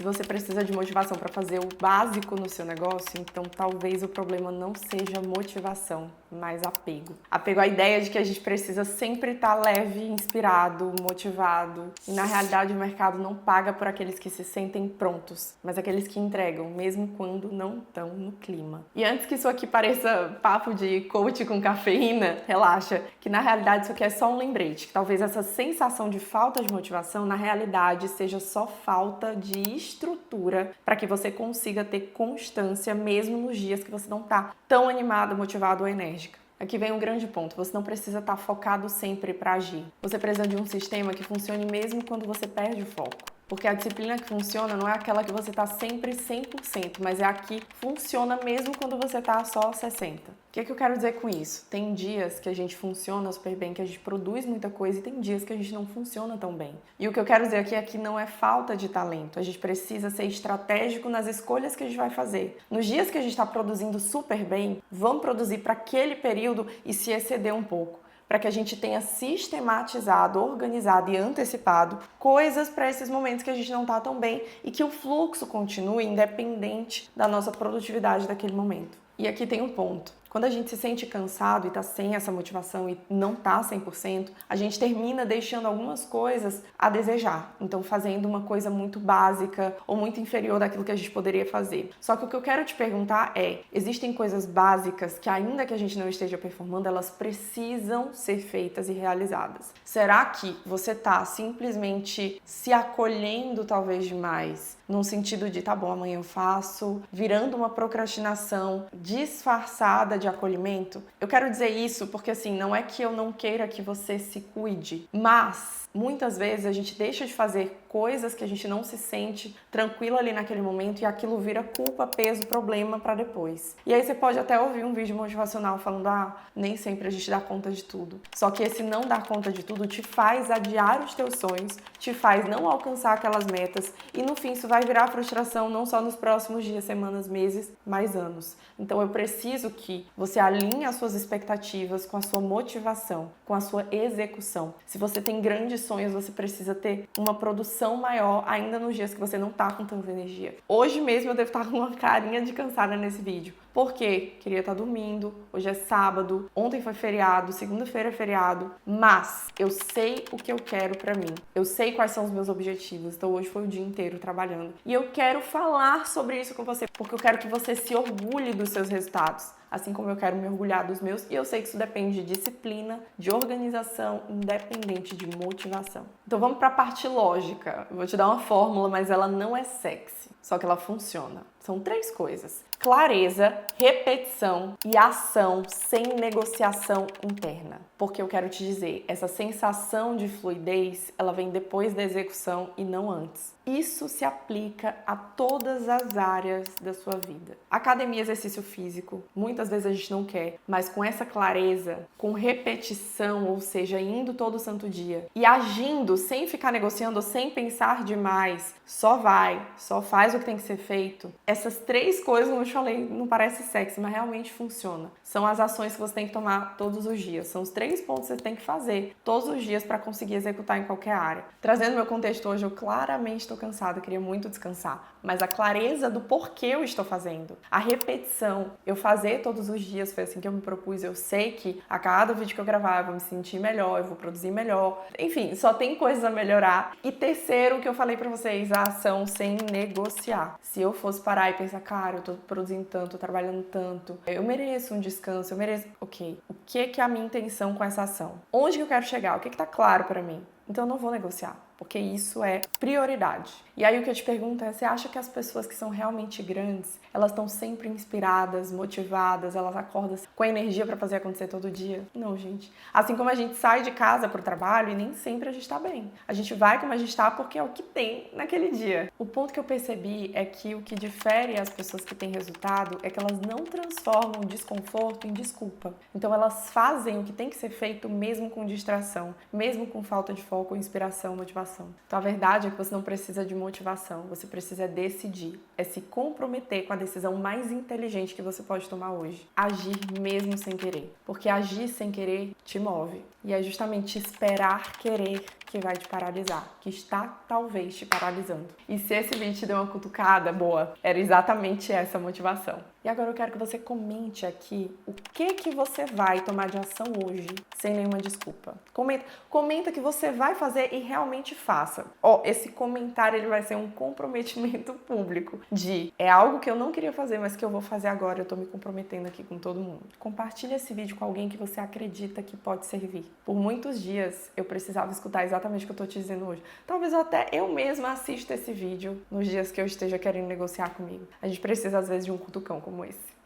Se você precisa de motivação para fazer o básico no seu negócio, então talvez o problema não seja motivação, mas apego. Apego à ideia de que a gente precisa sempre estar leve, inspirado, motivado. E na realidade o mercado não paga por aqueles que se sentem prontos, mas aqueles que entregam, mesmo quando não estão no clima. E antes que isso aqui pareça papo de coach com cafeína, relaxa, que na realidade isso aqui é só um lembrete, que talvez essa sensação de falta de motivação, na realidade, seja só falta de estrutura para que você consiga ter constância mesmo nos dias que você não está tão animado, motivado ou enérgica. Aqui vem um grande ponto, você não precisa estar focado sempre para agir. Você precisa de um sistema que funcione mesmo quando você perde o foco. Porque a disciplina que funciona não é aquela que você está sempre 100%, mas é a que funciona mesmo quando você está só 60%. O que é que eu quero dizer com isso? Tem dias que a gente funciona super bem, que a gente produz muita coisa, e tem dias que a gente não funciona tão bem. E o que eu quero dizer aqui é que não é falta de talento, a gente precisa ser estratégico nas escolhas que a gente vai fazer. Nos dias que a gente está produzindo super bem, vamos produzir para aquele período e se exceder um pouco, para que a gente tenha sistematizado, organizado e antecipado coisas para esses momentos que a gente não está tão bem e que o fluxo continue independente da nossa produtividade daquele momento. E aqui tem um ponto. Quando a gente se sente cansado e está sem essa motivação e não está 100%, a gente termina deixando algumas coisas a desejar. Então, fazendo uma coisa muito básica ou muito inferior daquilo que a gente poderia fazer. Só que o que eu quero te perguntar é, existem coisas básicas que ainda que a gente não esteja performando, elas precisam ser feitas e realizadas. Será que você está simplesmente se acolhendo talvez demais? Num sentido de, tá bom, amanhã eu faço, virando uma procrastinação disfarçada de acolhimento? Eu quero dizer isso porque, assim, não é que eu não queira que você se cuide, mas muitas vezes a gente deixa de fazer coisas que a gente não se sente tranquilo ali naquele momento e aquilo vira culpa, peso, problema para depois. E aí você pode até ouvir um vídeo motivacional falando, nem sempre a gente dá conta de tudo. Só que esse não dar conta de tudo te faz adiar os teus sonhos, te faz não alcançar aquelas metas e no fim isso vai virar frustração não só nos próximos dias, semanas, meses, mas anos. Então eu preciso que você alinhe as suas expectativas com a sua motivação, com a sua execução. Se você tem grandes sonhos, você precisa ter uma produção maior ainda nos dias que você não tá com tanta energia. Hoje mesmo eu devo estar com uma carinha de cansada nesse vídeo. Por quê? Queria estar dormindo, hoje é sábado, ontem foi feriado, segunda-feira é feriado, mas eu sei o que eu quero pra mim. Eu sei quais são os meus objetivos, então hoje foi o dia inteiro trabalhando. E eu quero falar sobre isso com você, porque eu quero que você se orgulhe dos seus resultados, assim como eu quero me orgulhar dos meus, e eu sei que isso depende de disciplina, de organização, independente de motivação. Então vamos para a parte lógica. Eu vou te dar uma fórmula, mas ela não é sexy, só que ela funciona. São 3 coisas: clareza, repetição e ação sem negociação interna. Porque eu quero te dizer, essa sensação de fluidez, ela vem depois da execução e não antes. Isso se aplica a todas as áreas da sua vida. Academia, exercício físico, muitas vezes a gente não quer, mas com essa clareza, com repetição, ou seja, indo todo santo dia e agindo sem ficar negociando, sem pensar demais, só vai, só faz o que tem que ser feito. Essas 3 coisas, como eu te falei, não parece sexy, mas realmente funciona. São as ações que você tem que tomar todos os dias. São os 3 pontos que você tem que fazer todos os dias para conseguir executar em qualquer área. Trazendo meu contexto hoje, eu claramente estou cansada, queria muito descansar, mas a clareza do porquê eu estou fazendo, a repetição, eu fazer todos os dias, foi assim que eu me propus. Eu sei que a cada vídeo que eu gravar eu vou me sentir melhor, eu vou produzir melhor, enfim, só tem coisas a melhorar. E terceiro, o que eu falei pra vocês, a ação sem negociar. Se eu fosse parar e pensar, cara, eu tô produzindo tanto, tô trabalhando tanto, eu mereço um descanso, eu mereço... Ok, o que é a minha intenção com essa ação? Onde que eu quero chegar? O que tá claro pra mim? Então eu não vou negociar, porque isso é prioridade. E aí o que eu te pergunto é, você acha que as pessoas que são realmente grandes, elas estão sempre inspiradas, motivadas, elas acordam com a energia para fazer acontecer todo dia? Não, gente. Assim como a gente sai de casa para o trabalho e nem sempre a gente tá bem. A gente vai como a gente tá porque é o que tem naquele dia. O ponto que eu percebi é que o que difere as pessoas que têm resultado é que elas não transformam o desconforto em desculpa. Então elas fazem o que tem que ser feito mesmo com distração, mesmo com falta de foco, inspiração, motivação. Então a verdade é que você não precisa de motivação, você precisa decidir, é se comprometer com a decisão mais inteligente que você pode tomar hoje. Agir mesmo sem querer, porque agir sem querer te move. E é justamente esperar querer que vai te paralisar, que está talvez te paralisando. E se esse vídeo te deu uma cutucada, boa, era exatamente essa motivação. E agora eu quero que você comente aqui o que você vai tomar de ação hoje, sem nenhuma desculpa. Comenta que você vai fazer e realmente faça. Esse comentário ele vai ser um comprometimento público de é algo que eu não queria fazer, mas que eu vou fazer agora, eu tô me comprometendo aqui com todo mundo. Compartilha esse vídeo com alguém que você acredita que pode servir. Por muitos dias eu precisava escutar exatamente o que eu tô te dizendo hoje. Talvez até eu mesma assista esse vídeo nos dias que eu esteja querendo negociar comigo. A gente precisa às vezes de um cutucão como esse.